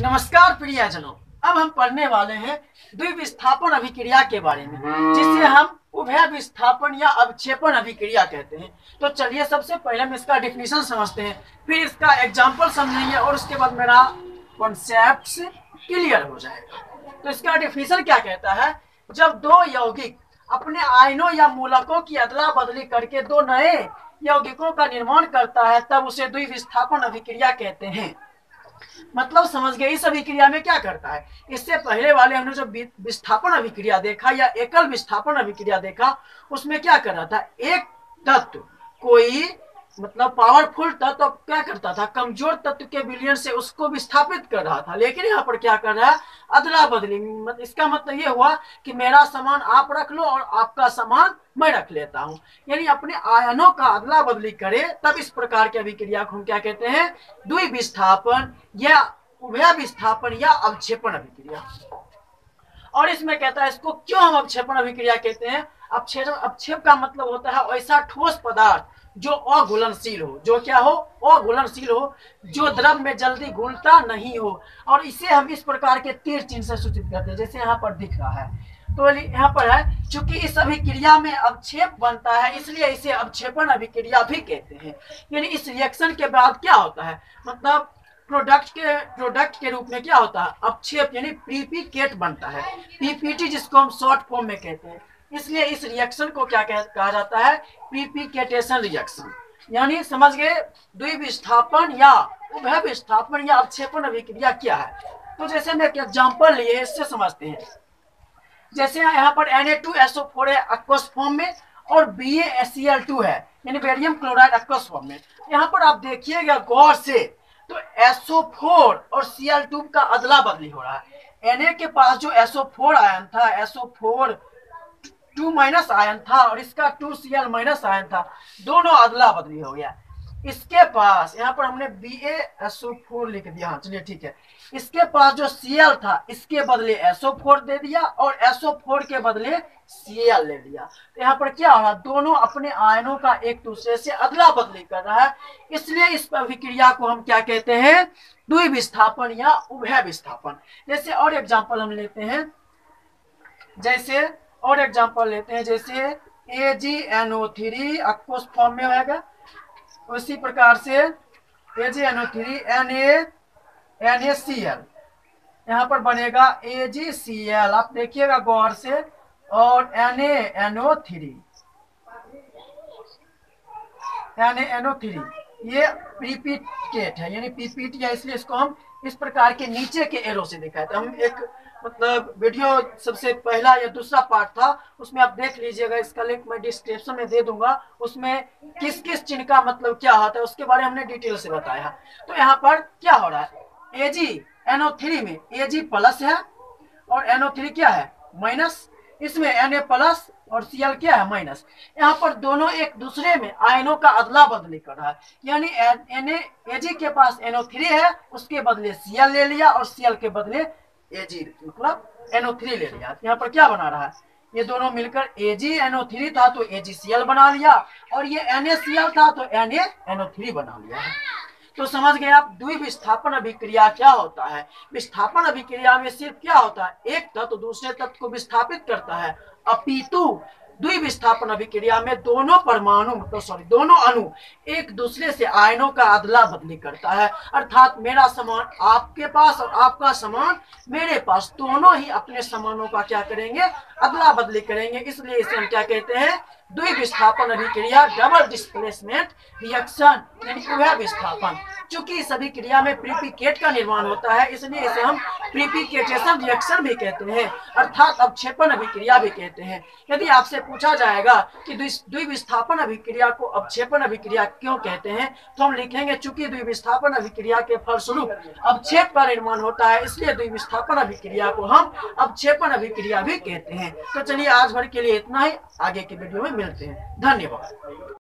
नमस्कार प्रियजनों, अब हम पढ़ने वाले हैं द्विविस्थापन अभिक्रिया के बारे में, जिसे हम उभय विस्थापन या अवक्षेपण अभिक्रिया कहते हैं। तो चलिए सबसे पहले हम इसका डिफिनीशन समझते हैं, फिर इसका एग्जाम्पल समझेंगे और उसके बाद मेरा कॉन्सेप्ट क्लियर हो जाएगा। तो इसका डिफिनीशन क्या कहता है? जब दो यौगिक अपने आयनों या मूलकों की अदला बदली करके दो नए यौगिकों का निर्माण करता है, तब उसे द्विविस्थापन अभिक्रिया कहते हैं। मतलब समझ गए? इस अभिक्रिया में क्या करता है? इससे पहले वाले हमने जो विस्थापन अभिक्रिया देखा या एकल विस्थापन अभिक्रिया देखा, उसमें क्या कर रहा था? एक तत्व कोई मतलब पावरफुल तत्व क्या करता था? कमजोर तत्व के विलयन से उसको विस्थापित कर रहा था। लेकिन यहाँ पर क्या कर रहा है? अदला बदली। इसका मतलब ये हुआ कि मेरा सामान आप रख लो और आपका सामान मैं रख लेता हूँ, यानी अपने आयनों का अदला बदली करे। तब इस प्रकार की अभिक्रिया को हम क्या कहते हैं? द्विविस्थापन या उभय विस्थापन या अवक्षेपण अभिक्रिया। और इसमें कहता है, इसको क्यों हम अवक्षेपण अभिक्रिया कहते हैं? अवक्षेप का मतलब होता है ऐसा ठोस पदार्थ जो अघुलनशील हो, जो क्या हो? अघुलनशील हो, जो द्रव में जल्दी घुलता नहीं हो। और इसे हम इस प्रकार के तीर चिन्ह से सूचित करते हैं, जैसे यहाँ पर दिख रहा है। तो यहाँ पर है, चूंकि इस अभिक्रिया में अवक्षेप बनता है, इसलिए इसे अवक्षेपण अभिक्रिया भी कहते हैं। यानी इस रिएक्शन के बाद क्या होता है? मतलब प्रोडक्ट के रूप में क्या होता है? अवक्षेप यानी प्रीपिकेट बनता है। पीपीटी जिसको हम शॉर्ट फॉर्म में कहते हैं। इसलिए इस रिएक्शन को क्या कहा जाता है? प्रीपिकेटेशन रिएक्शन। यानी समझ गए द्विविस्थापन या उभय विस्थापन या अवक्षेपण अभिक्रिया क्या है? तो जैसे मैं एक एग्जांपल लिए, इससे समझते हैं। जैसे यहाँ पर Na2SO4 है एक्वस फॉर्म में और BaCl2 है यानी बेरियम क्लोराइड एक्वस फॉर्म में। यहाँ पर आप देखिएगा गौर से, तो SO4 और Cl2 का अदला बदली हो रहा है। Na के पास जो SO4 आयन था, SO4 2 माइनस आयन था और इसका 2Cl माइनस आयन था, दोनों अदला बदली हो गया। इसके पास यहाँ पर हमने BaSO4 लिख दिया, हाँ चलिए ठीक है। इसके पास जो Cl था, इसके बदले SO4 दे दिया और SO4 के बदले Cl ले लिया। तो यहाँ पर क्या हो रहा? दोनों अपने आयनों का एक दूसरे से अदला बदली कर रहा है। इसलिए इस अभिक्रिया को हम क्या कहते हैं? द्विविस्थापन या उभय विस्थापन। जैसे और एग्जांपल हम लेते हैं, जैसे AgNO3 एक्वस फॉर्म में होगा, उसी प्रकार से AgNO3 NaCl यहाँ पर बनेगा AgCl। आप देखिएगा गौर से, और NaNO3 ये प्रीपिकेट है यानी पीपीटी है, इसलिए इसको हम इस प्रकार के नीचे के एरो से दिखाए। तो हम एक मतलब वीडियो सबसे पहला या दूसरा पार्ट था, उसमें आप देख लीजिएगा, इसका लिंक मैं डिस्क्रिप्शन में दे दूंगा। उसमें किस किस चिन्ह का मतलब क्या होता है उसके बारे में हमने डिटेल से बताया। तो यहाँ पर क्या हो रहा है? AgNO3 में Ag प्लस है और NO3 क्या है? माइनस। इसमें Na प्लस और Cl क्या है? माइनस। यहाँ पर दोनों एक दूसरे में आयनों का अदला बदली कर रहा है, यानी Ag के पास NO3 है, उसके बदले Cl ले लिया और Cl के बदले Ag मतलब NO3 ले लिया। यहाँ पर क्या बना रहा है? ये दोनों मिलकर AgNO3 था तो AgCl बना लिया, और ये NaCl था तो NaNO3 बना लिया है। तो समझ गए आप द्विविस्थापन अभिक्रिया क्या होता है? विस्थापन अभिक्रिया में सिर्फ क्या होता है? एक तत्व दूसरे तत्व को विस्थापित करता है, अपितु द्विविस्थापन अभिक्रिया में दोनों परमाणु दोनों अणु एक दूसरे से आयनों का अदला बदली करता है। अर्थात मेरा सामान आपके पास और आपका सामान मेरे पास, दोनों ही अपने सामानों का क्या करेंगे? अदला बदली करेंगे। इसलिए इसे हम क्या कहते हैं? द्विविस्थापन अभिक्रिया, डबल डिस्प्लेसमेंट रिएक्शन यानी उभय विस्थापन। चूंकि इस अभिक्रिया में प्रीपिकेट का निर्माण होता है, इसलिए इसे हम प्रीपिकेटेशन रिएक्शन भी कहते हैं, अर्थात अवक्षेपण अभिक्रिया भी कहते हैं। यदि आपसे पूछा जाएगा कि द्विविस्थापन अभिक्रिया को अवक्षेपण अभिक्रिया क्यों कहते हैं, तो हम लिखेंगे चूंकि द्विविस्थापन अभिक्रिया के फलस्वरूप अवक्षेप का निर्माण होता है, इसलिए द्विविस्थापन अभिक्रिया को हम अवक्षेपण अभिक्रिया भी कहते हैं। तो चलिए आज भर के लिए इतना ही, आगे के वीडियो में मिलते हैं। धन्यवाद।